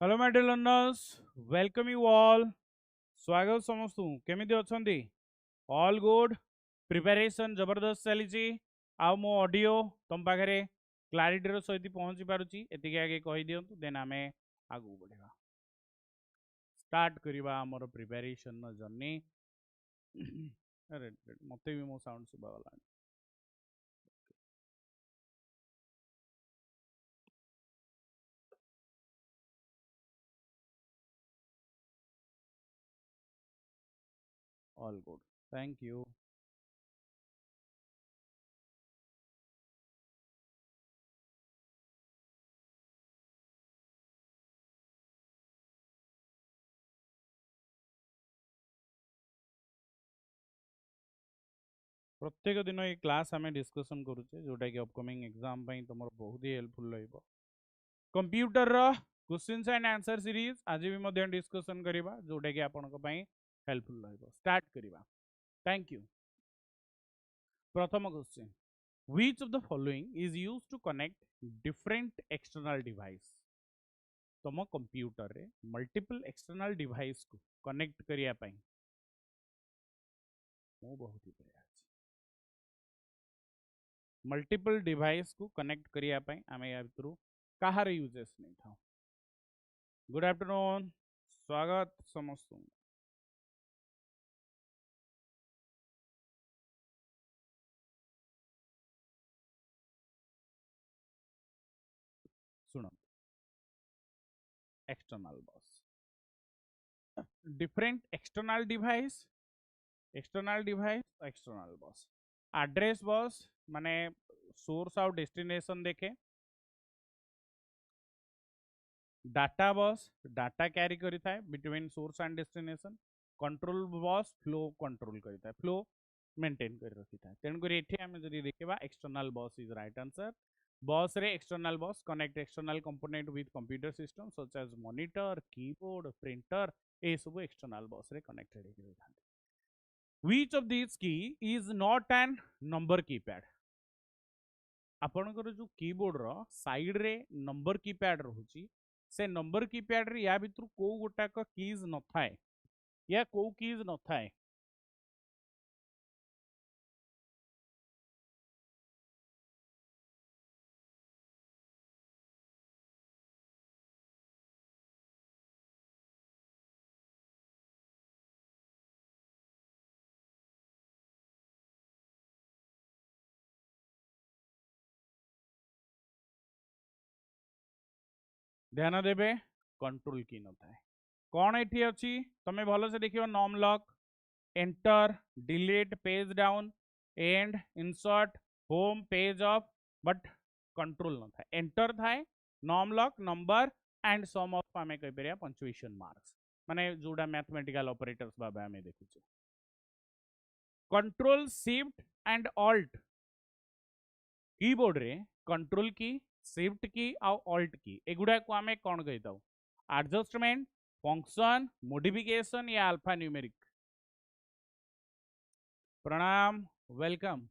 Hello my dear learners, welcome you all. स्वागत समस्त केमिति अछंती? All good. प्रिपरेशन जबरदस्त चली। आउ मो ऑडियो तुम पाखे क्लारिटी सहित पहुंची पारुची एतिके आगे कहि दियंतु, देन आमे आगु बढ़िबा, स्टार्ट करिबा हमर प्रिपरेशन जर्नी। अरे मते भी मो साउंड सुबा वाला। All good, thank you. प्रत्येक दिन ये क्लास आम डिस्कसन करुचे जोटा कि अपकमिंग एग्जाम तुम बहुत ही हेल्पफुल रहिबो। कंप्यूटर रो क्वेश्चंस एंड आंसर सीरीज आज भी डिस्कसन करिबा जोटा कि आपनको पई हेल्पफुल रहिबो। स्टार्ट करिबा। Thank you. प्रथम question, which of the following is used to connect different external device? तुम कंप्यूटर रे मल्टीपल एक्सटर्नल डिवाइस को कनेक्ट करिया पई मो बहुत ही बढ़िया मल्टीपल डिवाइस को कनेक्ट करिया पई आमे या भितरु काहार यूजेस नहीं था। गुड आफ्टरनून, स्वागत समस्त। सुनो, एक्सटर्नल बस, डिफरेंट एक्सटर्नल बस, एड्रेस बस माने सोर्स और डेस्टिनेशन देखे, डाटा बस डाटा कैरी करी थाए between source and destination, control bus flow control करी थाए, फ्लो मेंटेन कर रखी थाए। तेणुक ये आम जब देखा एक्सटर्नल बस इज राइट आंसर। बस रे external bus connect external component with computer system such as monitor, keyboard, printer, ये सब एक्सटर्नल बस रे कनेक्टेड होती था। Which of this key is not an number keypad? आपनकर जो कीबोर्ड रो साइड रे नंबर कीपैड रहुची, से नंबर कीपैड रे या भितर को गोटाक कीज न थाए या को कीज न थाए? ध्यान देबे, कंट्रोल की न थाए। कौन एठी अछि तमे भलो से देखियो, num lock, enter, delete, page down, end, insert, home, page off, but control न थाए। एंटर थाए, num lock, number and some of आमे कहि परिया पंक्चुएशन मार्क्स, माने जोडा मैथमेटिकल ऑपरेटर्स बाबा आमे देखुचे। Control shift and alt keyboard रे कंट्रोल की, शिफ्ट की और ऑल्ट की एगुडा को आमे कौन कहि दउ? एडजस्टमेंट, फंक्शन, मॉडिफिकेशन या अल्फा न्यूमेरिक? प्रणाम, वेलकम,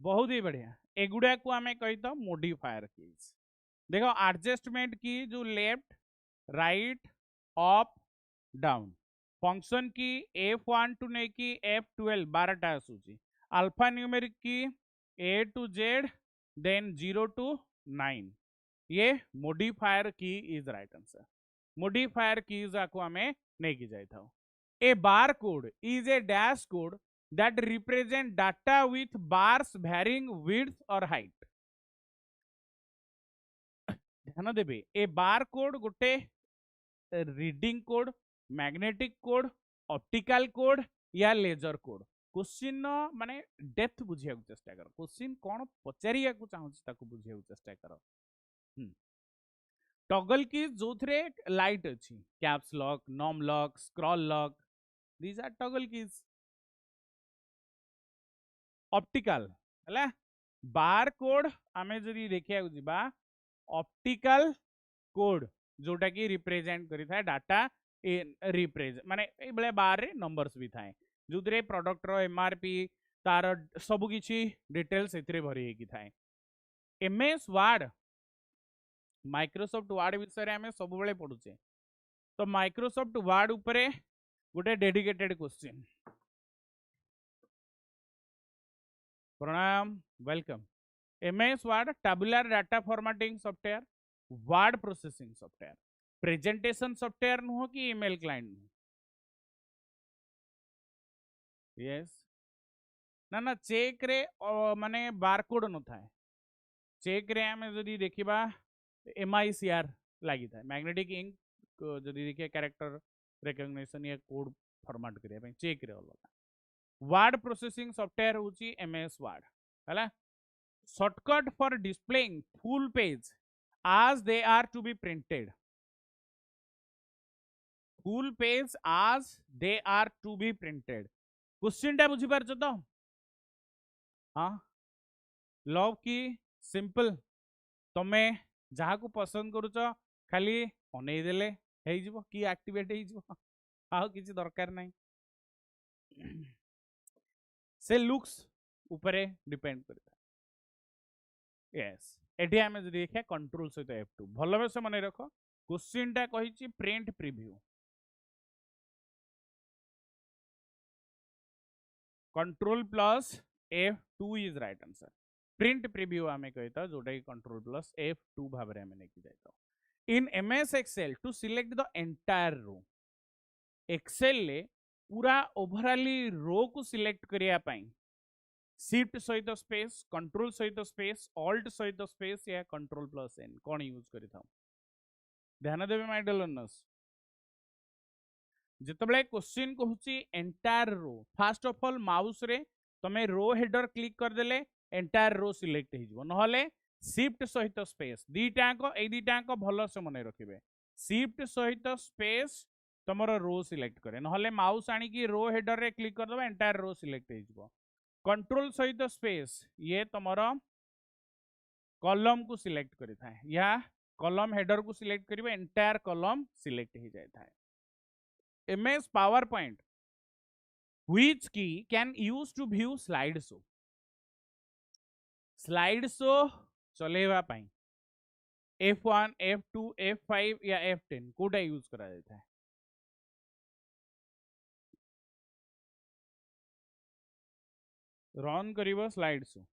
बहुत ही बढ़िया। एगुडा को आमे कहि दउ मॉडिफायर कीज। देखो एडजस्टमेंट की जो left, right, up, down, function key F1 to ने की F12 12 आसूची, alpha numeric key A to Z, then 0 to 9, ये modifier key is right answer. Modifier keys को हमें नहीं की जाए था। A bar code is a dash code that represent data with bars varying width और हाइट। ध्यान देबे, ए बार कोड गोटे reading code, magnetic code, optical code या लेजर कोड? क्वेश्चन माने डेप्थ बुझिया चेष्टा कर, क्वेश्चन कौन पचारिया को चाहूची ताको बुझिया चेष्टा कर। टॉगल की जो थे लाइट अच्छी, caps lock, num lock, scroll lock, these are toggle keys. Optical है बार कोड आमे जदी देखिया जिबा, ऑप्टिकल कोड जोटा कि रिप्रेजेंट करी था डाटा रिप्रेजेंट माने ए बले बार रे नंबर्स भी थाए जोदरे प्रोडक्ट रो एमआरपी तार सब किछि डिटेल्स एथरे भरी हे कि थाए। एमएस वर्ड माइक्रोसॉफ्ट वर्ड विषय रे आमे सब बेले पढुचे तो माइक्रोसॉफ्ट वर्ड उपरे गोटे डेडिकेटेड क्वेश्चन प्रणाम welcome MS Word tabular data formatting software word processing software presentation software नुह कि ईमेल क्लाइंट यस ना ना चेक रे माने बारकोड न थाए चेक रे आमे जदी देखिबा एमआईसीआर लागि थाए मैग्नेटिक इंक जदी देखिए कैरेक्टर रिकॉग्निशन या कोड फॉर्मेट करिया पे चेक रे अलग वर्ड प्रोसेसिंग सॉफ्टवेयर होची एमएस वर्ड हला shortcut for displaying full page as they are to be printed full page as they are to be printed question टा बुझी पारछ तो हाँ लव की सिंपल तमे जहा को पसंद करूछ खाली अनै देले हेइ जिवो की एक्टिवेट हेइ जिवो आ किछि दरकार नै से लुक्स ऊपरे डिपेंड करता यस एठी आमे जदि देखिया कंट्रोल सहित F2 भलो बे से मने रखो क्वेश्चन टा कहिछि print preview control plus F2 is right answer print preview आमे कहता जोटा कि कंट्रोल प्लस F2 भाबरे आमे नेकी जाइतो in MS Excel to select the entire row Excel ले पूरा ओवरऑली रो को सिलेक्ट करिया पई शिफ्ट सहित स्पेस कंट्रोल सहित स्पेस ऑल्ट सहित स्पेस या कंट्रोल प्लस एन कौन यूज करि थाउ ध्यान देबे माय डियर लर्नर्स जेतबले क्वेश्चन कहूची entire row first of all mouse रे तमे रो हेडर क्लिक कर देले एंटायर रो सिलेक्ट हे जिवो नहले शिफ्ट सहित स्पेस दीटाको भलो से मने रखिबे शिफ्ट सहित स्पेस तमरो रो सिलेक्ट करे नहले माउस आनी की रो हेडर रे क्लिक कर दबा एंटायर रो सिलेक्ट हे जिवो कंट्रोल सहित स्पेस ये तुमर कॉलम को सिलेक्ट करि थाए या कॉलम हेडर को सिलेक्ट करिवे एंटायर कॉलम सिलेक्ट हो जाय थाए MS PowerPoint which key can use to view slide show चलेवा पाई F1 F2 F5 या F10 कोडा यूज करा जाता है रन करिवो स्लाइड शो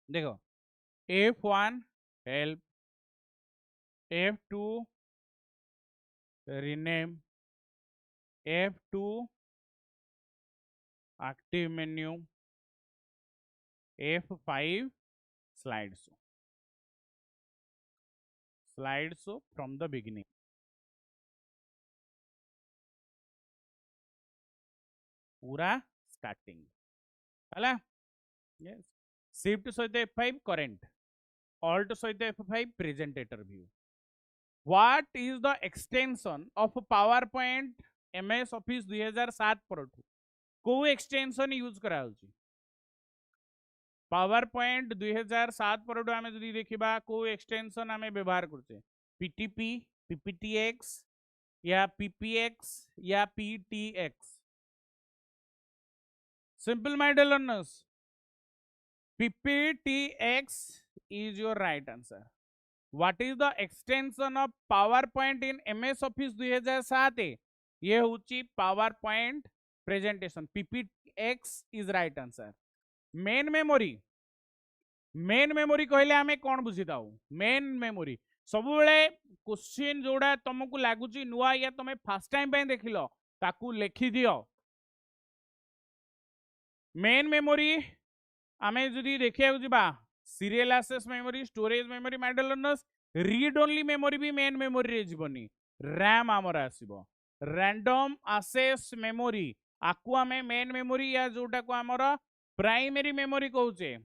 देखो F1 help F2 rename F2 active menu F5 slide show from the beginning पूरा starting हला यस शिफ्ट सहित F5 करंट ऑल्ट सहित F5 presenter view What is the extension of PowerPoint MS Office 2007 परठू को extension use करा होची PowerPoint 2007 परठू आमे जदी देखिबा को एक्सटेंशन आमे व्यवहार करछे PTP PPTX या PPX या PTX simple my dear learners PPTX is your right answer What is the extension of PowerPoint in MS Office 2007 ये होची PowerPoint presentation PPX is right answer main memory कहले आमे कोन बुझी दाऊ मेन मेमोरी सब बेले question जोड़ा तुमको लागुची नुआ या तुम फर्स्ट टाइम पे देखिलो ताकू लिखि दियो मेन मेमोरी आमे जदी देखिया जिबा serial access memory storage memory my dear learners read only memory भी मेन मेमोरी रे जीवनी रैम आमर आसीबो रैंडम एक्सेस मेमोरी आकु आमे मेन मेमोरी या जोटा को आमर प्राइमरी मेमोरी कहूचे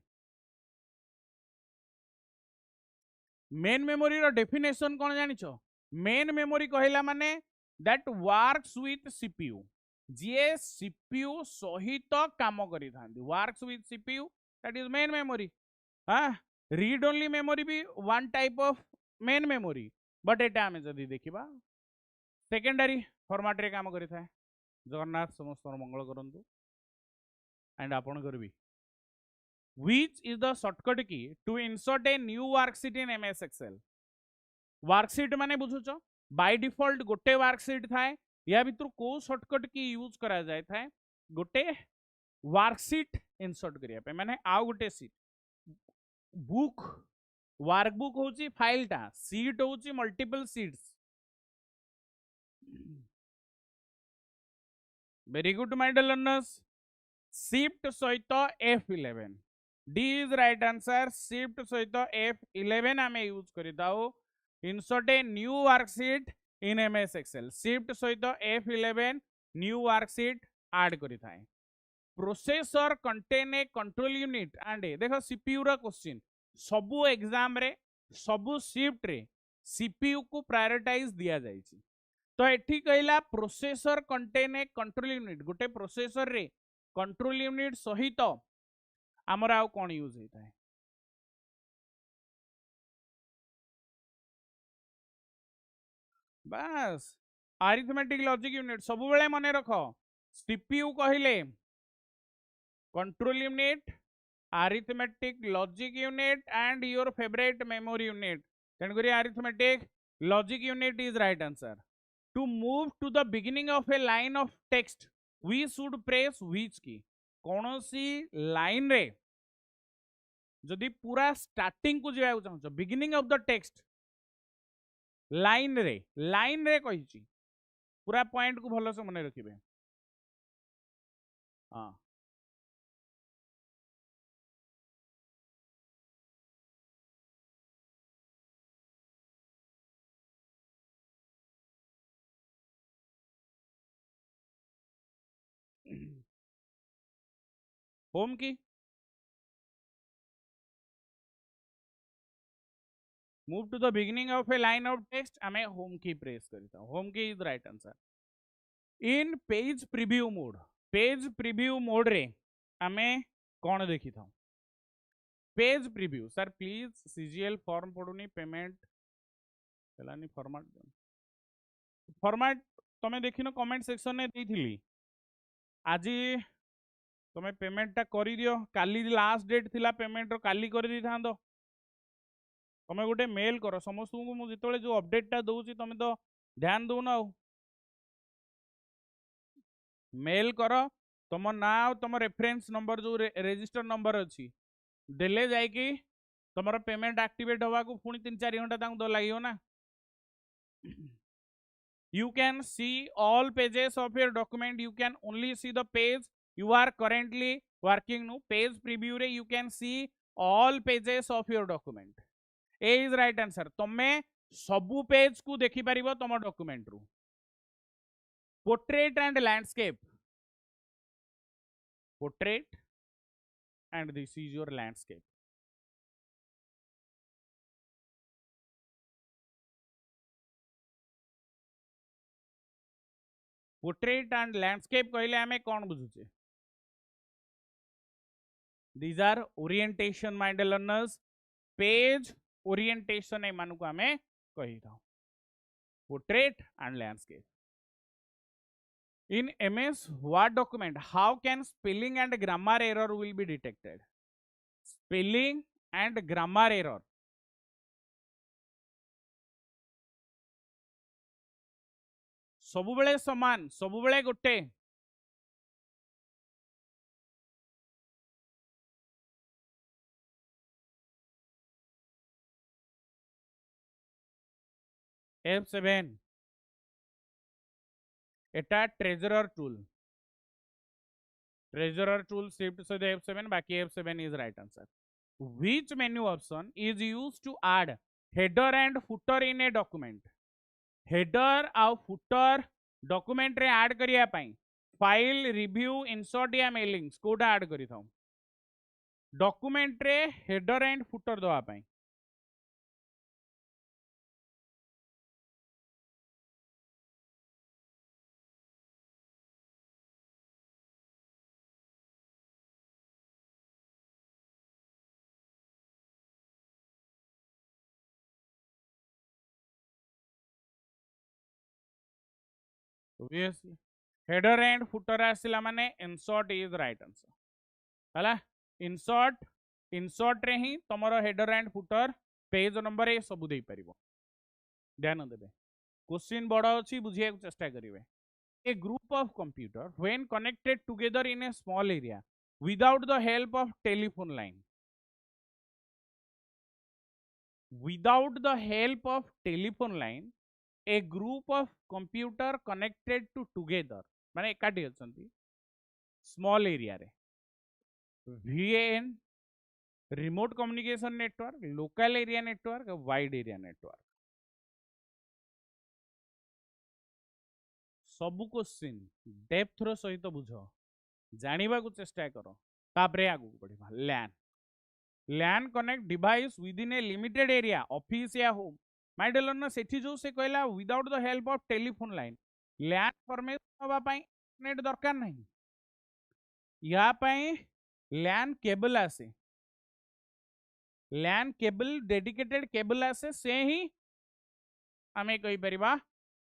मेन मेमोरी रो डेफिनेशन कोन जानिछो मेन मेमोरी कहला माने दैट वर्क्स विथ सीपीयू जे सीपीयू सहित काम करि थांदी works with CPU that is main memory read only memory भी one type of main memory but एटा हमें जदी देखिबा सेकेंडरी फॉर्मेट रे काम करि थाए जगन्नाथ समस्त मंगल करंतु एंड आपण करबी which is the shortcut key to insert a new worksheet in MS Excel worksheet माने बुझुच बाय डिफॉल्ट गोटे वर्कशीट थाए या भितर को शॉर्टकट की यूज करा जाय थाए गोटे वर्कशीट इंसर्ट करिया पे माने आउ गोटे सीट बुक वर्कबुक होची फाइल टा सीट होची multiple sheets very good my dear learners shift सहित F11 D is right answer shift सहित F11 आमे यूज करिताओ insert a new worksheet in MS Excel shift सहित F11 new worksheet add करि थाए processor contain a control unit and देखो CPU रा question सबु एग्जाम रे सबु शिफ्ट रे सीपीयू को प्रायोरिटाइज दिया जायछि तो एठी कहला processor contain a control unit गोटे प्रोसेसर रे कंट्रोल यूनिट सहित हमर आउ कोन यूज होता है बस अरिथमेटिक लॉजिक यूनिट सब बेले मन रख सीपीयू कहले control unit arithmetic logic unit and your favourite memory unit तेणुक arithmetic logic unit is right answer to move to the beginning of a line of text we should press which key कौन सी line रे जदि पूरा starting को जाया चाहो beginning of the text line रे कही पूरा पॉइंट को भल से मन रखिए हाँ home key move to the beginning of a line of text आमे होम की प्रेस करता home key is right answer in page preview mode रे आमे कौन देखी था page preview sir please CGL form पड़ुनी पेमेंट चलानी फॉर्मेट तमे देखिन कमेंट सेक्शन ने देथिली आज तमे पेमेंट टा करी दियो काली लास्ट डेट थिला पेमेंट रो काली करी दी थांदो तमे गोटे मेल कर समस्त को मु जितले जो अपडेट टा दउची तमे तो ध्यान दउ ना मेल कर तुम ना तुम रेफरेंस नंबर जो रजिस्टर नंबर अच्छी देले जाइकी तुम पेमेंट एक्टिवेट हवा को पुणी 3-4 घंटा तो लगे ना you can see all pages of your document you can only see the page you are currently working no page preview रे you can see all pages of your document A is right answer तमे सबु page को देखि परिबो तम document रु portrait and landscape portrait and this is your landscape portrait and landscape कहले हमें कौन बुझुचे these are orientation my dear learners page orientation ए मानु को हमें कही था portrait and landscape in MS Word document how can spelling and grammar error will be detected spelling and grammar error सबुबले समान सबुबले गोटे F7 एटा ट्रेजरर टूल शिफ्ट से F7 बाकी F7 is right answer which menu option is used to add header and footer in a document header आउ footer document रे add करिया पाई file review insert या मेलिंग्स कोडा add करि थाउ डॉक्यूमेंट रे header and footer दवा पाई obviously header and footer आसिला माने insert is right answer हला insert रे ही तमरो header and footer page number A सब दे परिबो ध्यान देबे क्वेश्चन बड़ अछि बुझिया चेष्टा करिवे a group of computer when connected together in a small area without the help of telephone line without the help of telephone line a group of computer connected to together माने एकाठी अछंती small area रे VAN remote communication network local area network wide area network सबु question depth रो सहित बुझ जानिबा को चेष्टा करो तापरे आगु बढ़िबा LAN connect device within a limited area office या होम माय डियर लर्नर सेठी जो से कहला without the help of telephone line LAN formation होबा पई नेट दरकार नहीं या पई लैन केबल आसे लैन केबल डेडिकेटेड केबल आसे से ही आमे कहि परिबा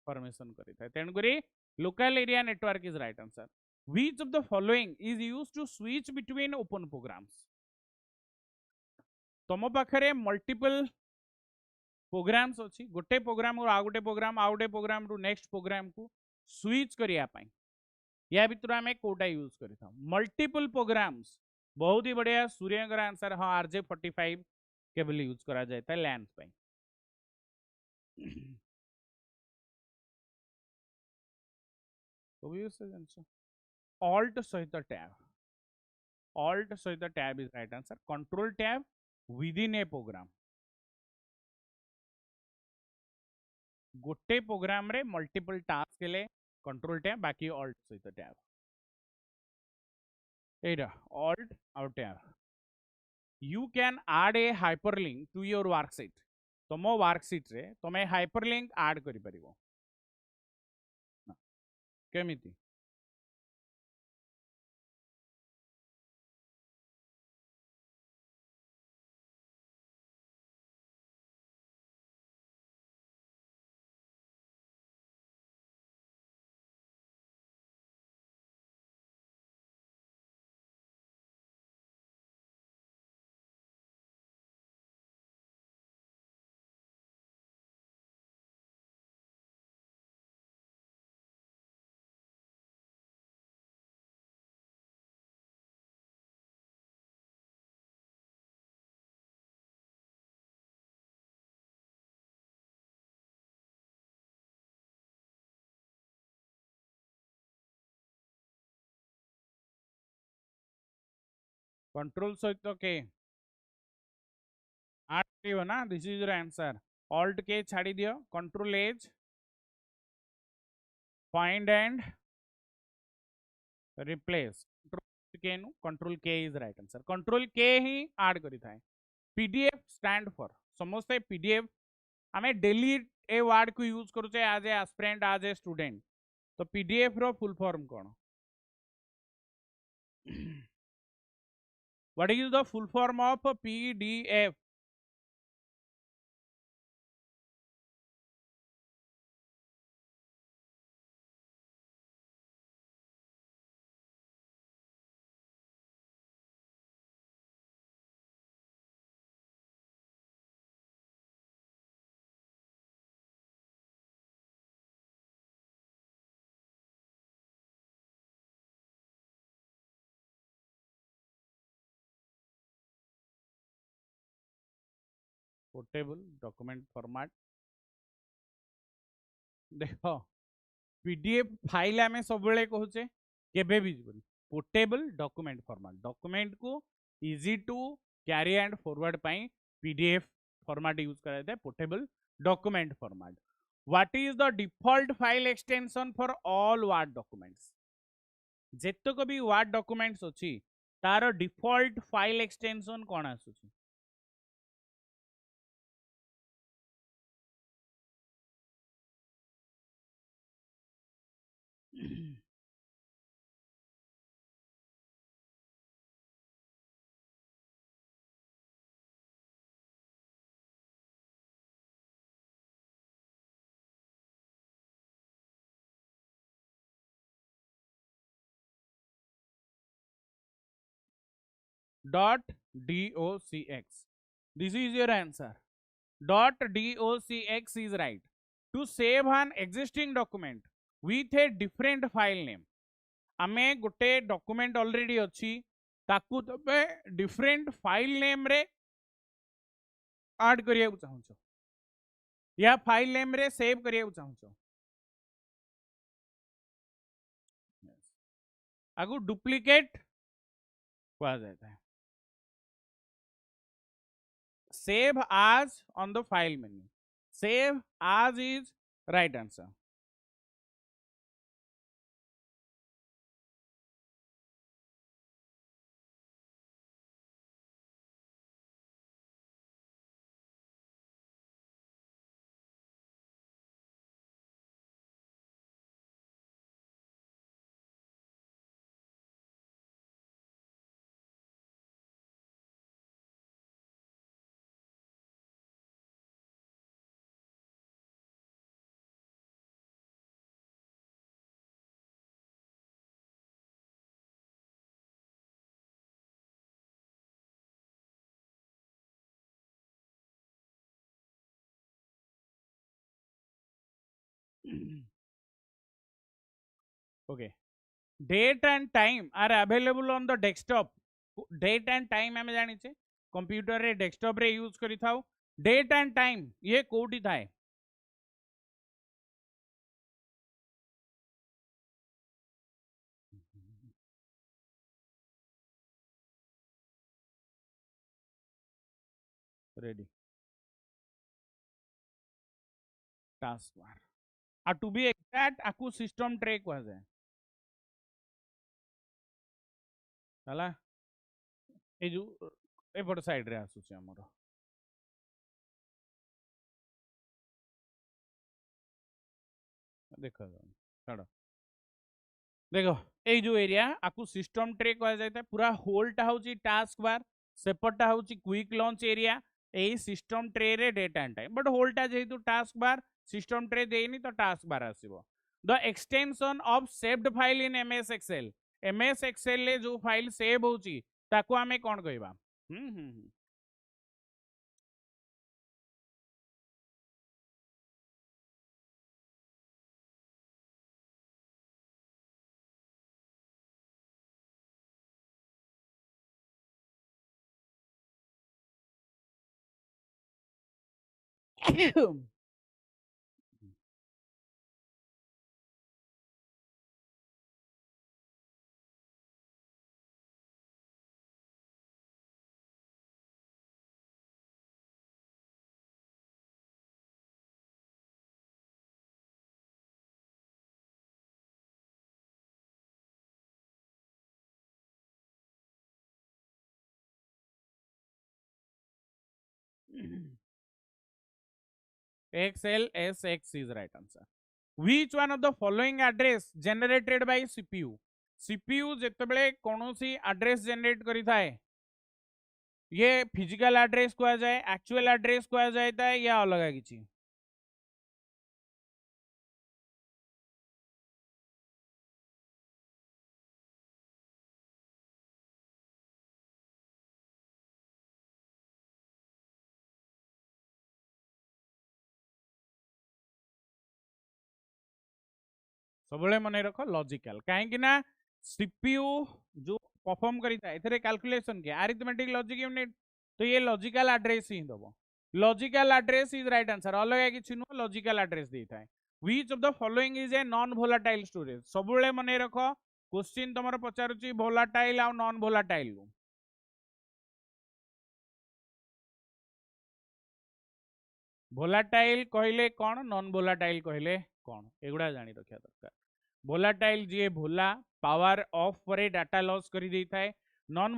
फॉर्मेशन करि थाय तेन करी local area network is right answer which of the following is used to switch between open programs तुम पाखरे मल्टीपल प्रोग्राम्स अच्छी गोटे प्रोग्राम आ गोटे प्रोग्राम रु नेक्स्ट प्रोग्राम को स्विच करिया पाई या भितर आम कोटा यूज कर मल्टीपल प्रोग्राम्स बहुत ही बढ़िया सूर्य आंसर हाँ RJ45 केबल यूज करा जाए था लैंस पाई ऑल्ट सहित tab is right answer control tab within a program गोटे प्रोग्राम रे मल्टीपल टास्क के लिए कंट्रोल टैब बाकी ऑल्ट सहित टैब एटा ऑल्ट और tab you can add a hyperlink to your worksheet तुम वर्कशीट रे तुम हाइपरलिंक ऐड करि परिबो केमिति कंट्रोल सहित के ऐड करिवो ना this is your answer alt key छाड़ी दियो control H find and replace control K is right answer control K ही ऐड करि थाए पीडीएफ स्टैंड फॉर समस्त पीडीएफ आमे डेली ए वर्ड को यूज करूचे as a aspirant as a student तो पीडीएफ रो फुल फॉर्म कोन what is the full form of PDF portable document format देखो पीडीएफ फाइल आमे सब बेले कहूचे केबे भी जीवन पोर्टेबल डॉक्यूमेंट फॉर्मेट डॉक्यूमेंट को easy to carry and forward पाई पीडीएफ फॉर्मेट यूज करा जाए portable document format what is the default file extension for all word documents जेतक भी वर्ड डॉक्यूमेंट्स अछि तार डिफॉल्ट फाइल एक्सटेंशन कोन आसुछि .docx. This is your answer. .docx is right. To save an existing document with a different file name. आमे गोटे document already अच्छी ताकू तबे डिफरेंट फाइल नेम रे ऐड करिया चाहूछ या फाइल नेम रे सेव करिया चाहूछ आगु डुप्लीकेट कहा जाता है save as on the file menu save as is right answer okay date and time are available on the desktop date and time हमें जानी छे कंप्यूटर रे डेस्कटॉप रे यूज करी थाओ डेट एंड टाइम ये कोठी थाए रेडी टास्क बार आ टू बी एग्जैक्ट आकु सिस्टम ट्रे कहा जाए हला ए जो एपट साइड रे आसुची हमर देखो छाड़ देखो ए जो एरिया आकु सिस्टम ट्रे कहा जाए पूरा होलटा होची टास्क बार सेपटटा होची quick launch area a system tray रे डेट एंड टाइम बट होलटा जेहेतु टास्क बार सिस्टम ट्रे देनी तो टास्क बार आसीबो the extension of saved file in MS Excel MS Excel ले जो फाइल सेव होची ताको हमें कोन कहबा XLSX is right answer. Which one of the following address generated by CPU? CPU जेतेबेले कोनोसी address generate करी थाए ये फिजिकल एड्रेस को जाए एक्चुअल एड्रेस को जाता है या अलग किसी सब मन रख लॉजिकल कहीं ना सीपीयू जो परफॉर्म करता है एथरे कैलकुलेशन के अरिथमेटिक लॉजिक यूनिट तो ये लॉजिकल एड्रेस ही दबो logical address is right answer अलग किसी नुह लॉजिकल एड्रेस देता है which of the following is a non volatile storage सब मन रख क्वेश्चन तुम पचारुची वोलाटाइल आ नॉन वोलाटाइल वोलाटाइल कहले कौन नॉन वोलाटाइल कहले कौन एगुड़ा जानी रखा दरकार वोलाटाइल जी भोला पावर ऑफ पर डाटा लॉस कर दी थाए नॉन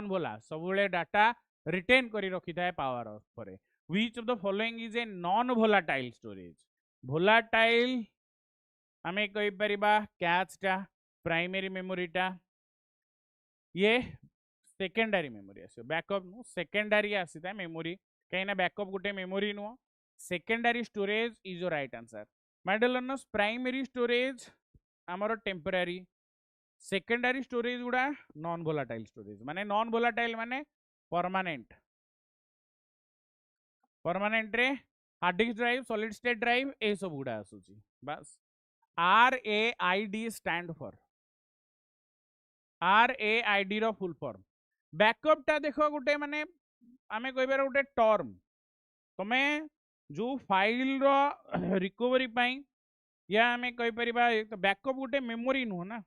भोला सब डाटा रिटेन करी रखी थाए पावर ऑफ पर which of the following is a non volatile storage volatile आमे कहि परिबा कैच टा प्राइमरी मेमोरी टा ये सेकेंडरी मेमोरी आसो बैकअप नु सेकेंडरी आसी था मेमोरी कहीं बैकअप गोटे मेमोरी नुह secondary storage is your right answer my dear learners primary storage आमर टेम्पररी सेकेंडरी स्टोरेज गुड़ा नॉन वोलाटाइल स्टोरेज माने नॉन वोलाटाइल माने परमानेंट परमानेंट रे hard disk drive solid state drive ए सब गुड़ा आसुची बस RAID स्टैंड फॉर RAID रो फुल फॉर्म बैकअप टा देखो गुटे माने आमे कहबार गुटे टर्म तमे जो फाइल रो रिकवरी पाई या आमे कहि परिबा बैकअप गुटे मेमोरी नु ना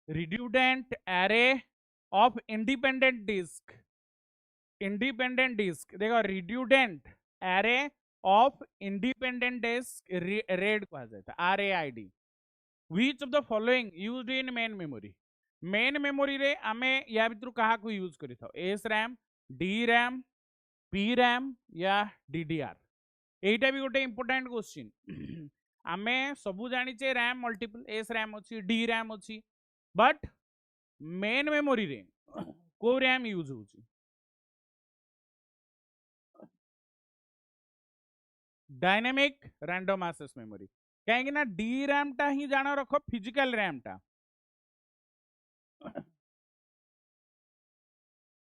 redundant array of independent disk देखो redundant array of independent disk read कहा जाता है RAID which of the following used in main memory रे आमे या भितर कहा को यूज करि था SRAM DRAM PRAM या DDR एटा भी गोटे इंपोर्टेंट क्वेश्चन आमे सबु जानी चे RAM मल्टीपल SRAM अछि DRAM अछि बट मेन मेमोरी रे को रैम यूज होची डायनेमिक रैंडम एक्सेस मेमोरी कहीं ना डी रैम टा ही जान रख फिजिकल रैम टा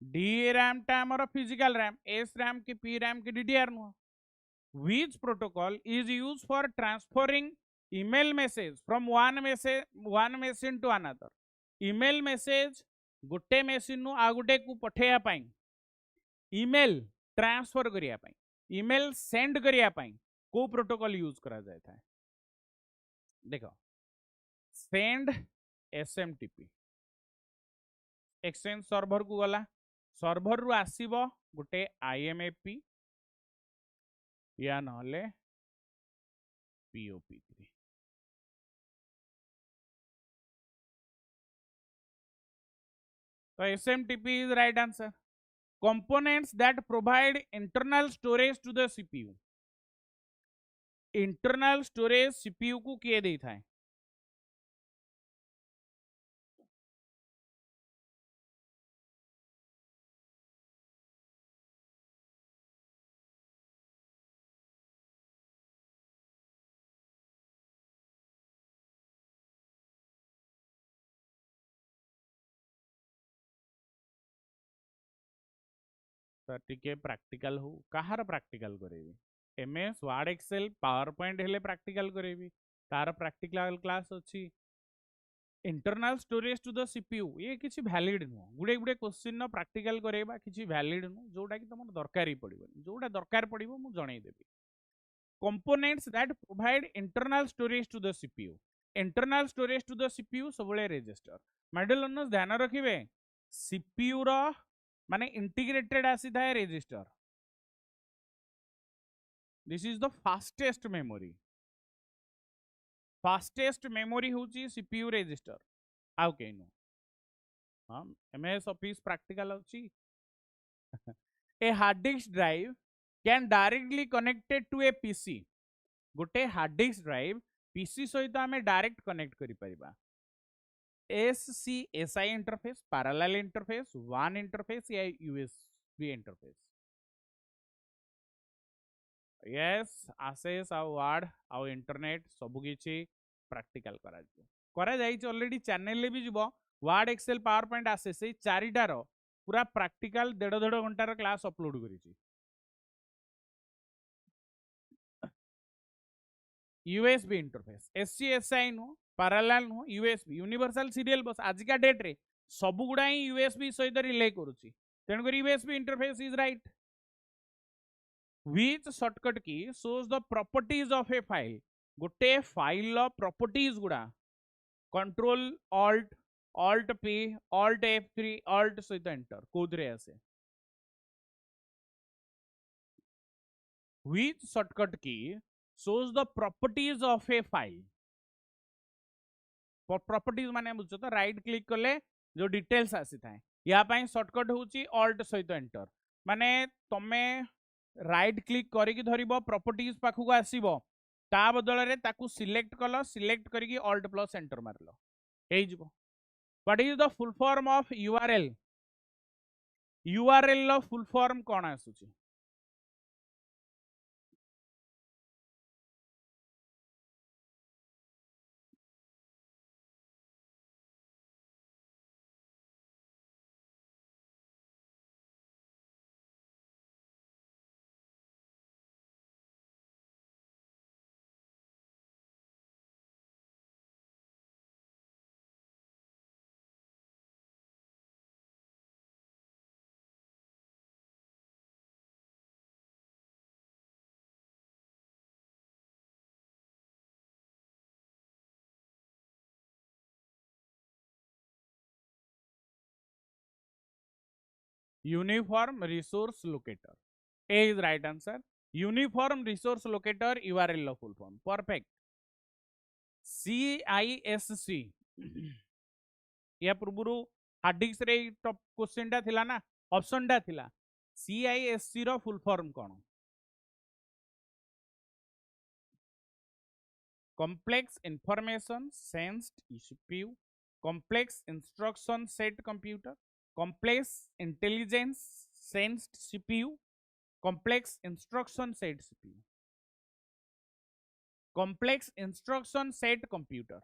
डी रैम टा हमर फिजिकल रैम एस रैम की पी रैम की डीडीआर नु which protocol is use for transferring email message from one machine to another email message गोटे मशीन नु आ गोटे को पठेया पाई ईमेल ट्रांसफर करिया पाई ईमेल सेंड करिया पाई को प्रोटोकॉल यूज करा जाय था देखो सेंड एसएमटीपी एक्सचेंज सर्वर को गला सर्वर रु आसीबो गोटे आईएमएपी या नहले पीओपी3 तो SMTP is right answer components that provide internal storage to the CPU internal storage CPU को किए दे था सर टिके प्रैक्टिकल हो कहार प्रैक्टिकल करेबी MS Word Excel PowerPoint हेले प्रैक्टिकल करेबी तार प्रैक्टिकल क्लास अछि internal storage to the CPU ये किछि वैलिड नु गुडे गुडे क्वेश्चन न प्रैक्टिकल करेबा किछि वैलिड नु जोटा कि तुम दरकार ही पड़िबो जोटा दरकार पड़िबो मु जणै देबी components that provide internal storage to the CPU internal storage to the CPU सबले रजिस्टर माइडल ध्यान रखिबे सीपीयू रो माने इंटीग्रेटेड आसी थाए register this is the fastest memory होची सीपीयू रजिस्टर आउ केनु हम एमएस ऑफिस प्रैक्टिकल होची A hard disk drive can directly connected to a PC गोटे हार्ड डिस्क ड्राइव पीसी सहित आमे डायरेक्ट कनेक्ट करि परिबा SCSI interface parallel interface one interface या यूएसबी इंटरफेस यस आसेस आ वर्ड आ इंटरनेट सब किछि प्रैक्टिकल करा जाई ऑलरेडी चैनल ले भी जिवो वर्ड एक्सेल पावर पॉइंट आसे से चारिटार पूरा प्रैक्टिकल 1.5 घंटार क्लास अपलोड करिछि यूएसबी इंटरफेस SCSI नु पैरेलल नु यूएसबी यूनिवर्सल सीरियल बस आज का डेट रे सब गुडा ही यूएसबी सहित रिले करूची तेन कर USB interface is right which shortcut key shows the properties of a file गोटे फाइल रो प्रॉपर्टीज गुडा control alt P alt F3 alt सहित एंटर कोदरे आसे which shortcut key shows the properties of a file? Properties माने बुझ तो right click कले जो डिटेल्स आसी थाए या पाई शॉर्टकट होची ऑल्ट सहित एंटर माने तमे राइट क्लिक करिकी धरिबो प्रॉपर्टीज पाखु आसीबो ता बदल रे ताकू सिलेक्ट कलो सिलेक्ट करिकी ऑल्ट प्लस एंटर मारलो हेइ जिवो what is the full form of URL URL लो फुल फॉर्म कोन आसुची uniform resource locator A is right answer. Uniform resource locator URL लो full form. Perfect. CISC. या पूर्व हार्ड डिस्क रे टॉप क्वेश्चन टा थिला ना ऑप्शन टा थिला CISC रो फुल फॉर्म कोन complex information sensed CPU complex instruction set computer complex intelligence sensed CPU complex instruction set CPU complex instruction set computer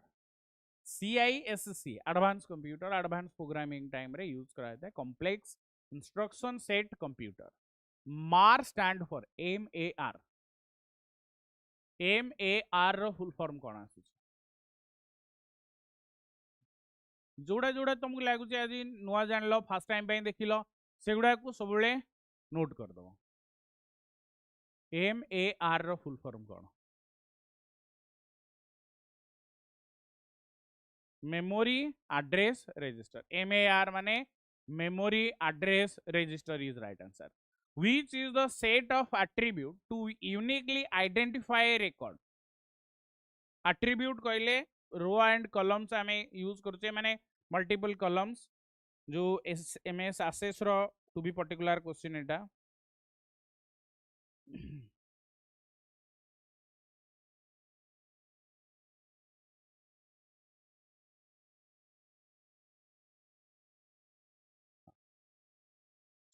CISC advanced computer advanced programming time रे use करा जाता है complex instruction set computer MAR stand for MAR रो full form कोन आसी जोड़ा जोड़ा तुमको लागुचे आज नुआ जान लो फर्स्ट टाइम पे देखिलो सेगुडा को सबले नोट कर दो MAR रो फुल फॉर्म कोन मेमोरी एड्रेस रजिस्टर MAR माने memory address register is right answer which is the set of attribute to uniquely identify a record attribute कहले रो एंड कॉलम्स आमे यूज करछे माने मल्टीपल कॉलम्स जो एमएस एसेस रो to be particular question एटा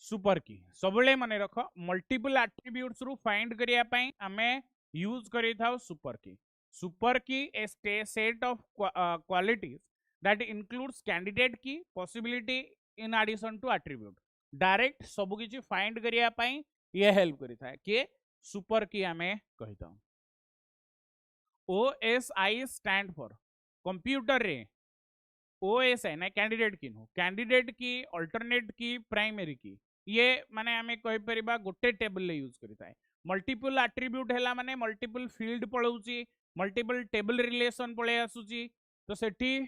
super key सबले माने रख मल्टीपल एट्रिब्यूट्स रु फाइंड करिया पई आमे यूज करि थाउ super key a set of qualities that includes candidate key possibility in addition to attribute direct सब किछि फाइंड करिया पई ये हेल्प करि थाए के सुपर की आमे कहिता OSI स्टैंड फॉर कंप्यूटर रे OSI ना कैंडिडेट की नो कैंडिडेट की अल्टरनेट की प्राइमरी की ये माने आमे कहि परिबा गोटे टेबल ले यूज करि थाए मल्टीपल एट्रिब्यूट हैला माने मल्टीपल फील्ड पळौची मल्टीपल टेबल रिलेशन पळे आसुची तो सेठी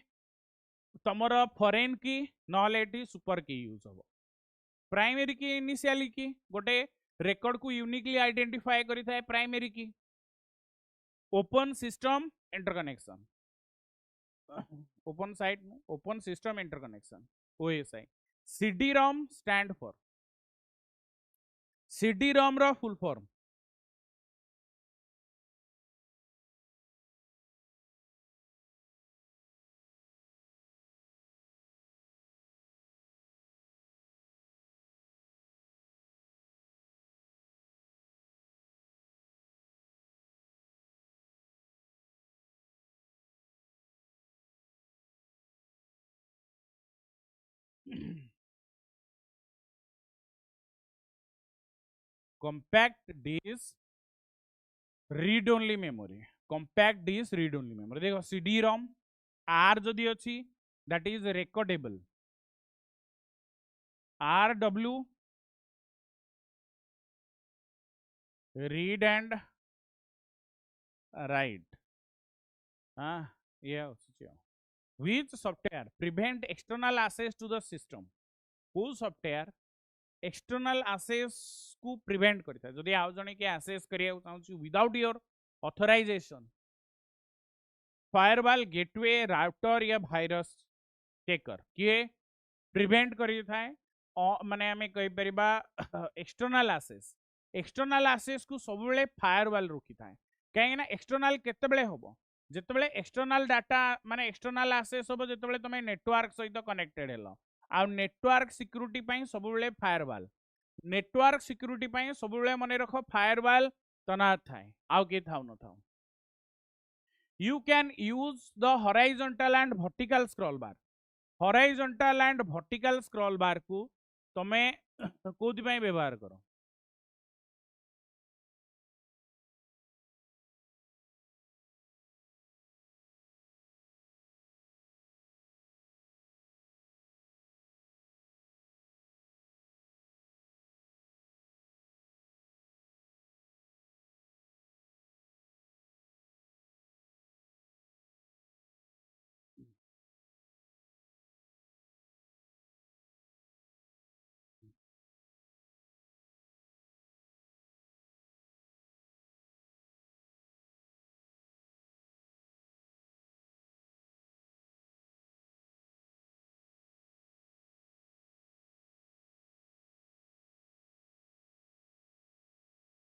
तमर फॉरेन की नहले एटी सुपर की यूज हो प्राइमरी की इनिशियली की गोटे रेकॉर्ड को यूनिकली आइडेंटिफाई करि थाए primary key open system interconnection open site open system interconnection OSI CD-ROM stand for CD-ROM रो full form compact disk read only memory compact disk read only memory देखो CD-ROM R जदि अछि that is recordable RW read and write हाँ ये which software prevent external access to the system whose software external access को prevent करता है जदि आउ जने के आसेस करिया चाहूँ without your authorisation firewall gateway router या भाइरस चेकर किए प्रिवेंट करि थाए माने आमे कहि परिबा एक्सटर्नल आसेस को सब बेले फायरवॉल रोकी थाए कहीं ना एक्सटर्नल केतेबेले होबो जेतेबेले एक्सटर्नल डाटा माने एक्सटर्नल आसेस होबो जेतेबेले तमे नेटवर्क सहित कनेक्टेड हेलो आ नेटवर्क सिक्यूरिटी पई सब बेले फायरवॉल नेटवर्क सिक्यूरिटी पई सब बेले मने रखो फायरवॉल तनात थाए आउ के थाउ न थाउ you can use the horizontal and vertical scroll bar horizontal and vertical scroll bar को तमे कोथि पई व्यवहार करो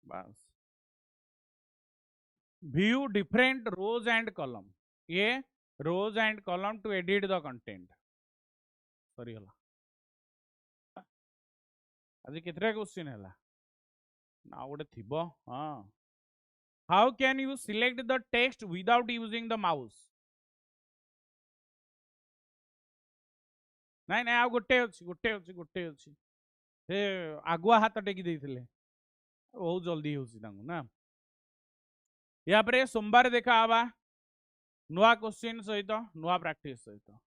बस view different rows and column ये rows and column to edit the content sorry होला आज केतरा क्वेश्चन हैला ना गोटे थिबो हां how can you select the text without using the mouse नाइ नाइ आ गोटे अछि से आगुआ हाथ टेकी देथिले बहुत जल्दी होसी तांगु ना या पर सोमवार देखा आवा नुआ क्वेश्चन सहित नुआ प्रैक्टिस सहित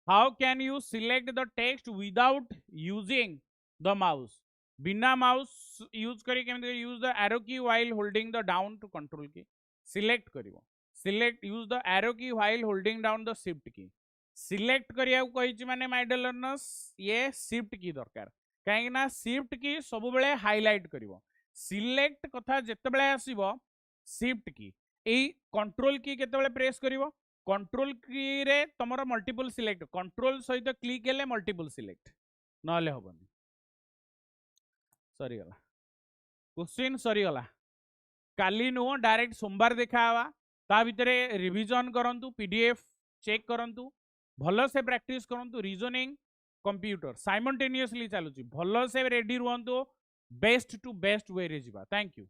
how can you select the text without using the mouse बिना माउस यूज करी केमते use the arrow key while holding the down to control key select करिवो select use the arrow key while holding down the shift key select करिया कहिछि माने my dear learners ये shift key दरकार कहीं ना शिफ्ट की सब बेले हाइलाइट करिवो सिलेक्ट कथा जेतेबेले आसीबो शिफ्ट की एई कंट्रोल की केतेबेले प्रेस करिवो कंट्रोल की रे तमरो मल्टीपल सिलेक्ट कंट्रोल सहित क्लिक हेले मल्टीपल सिलेक्ट नले होबनी सरी गला क्वेश्चन सरी गला काली नो डायरेक्ट सोमवार देखा आवा ता भितरे रिवीजन करंतु पीडीएफ चेक करंतु भलो से प्रैक्टिस करंतु रीजनिंग कंप्यूटर साइमल्टेनियसली चलुची भलो से रेडी रुहंतु बेस्ट टू बेस्ट वे रे जिबा थैंक यू।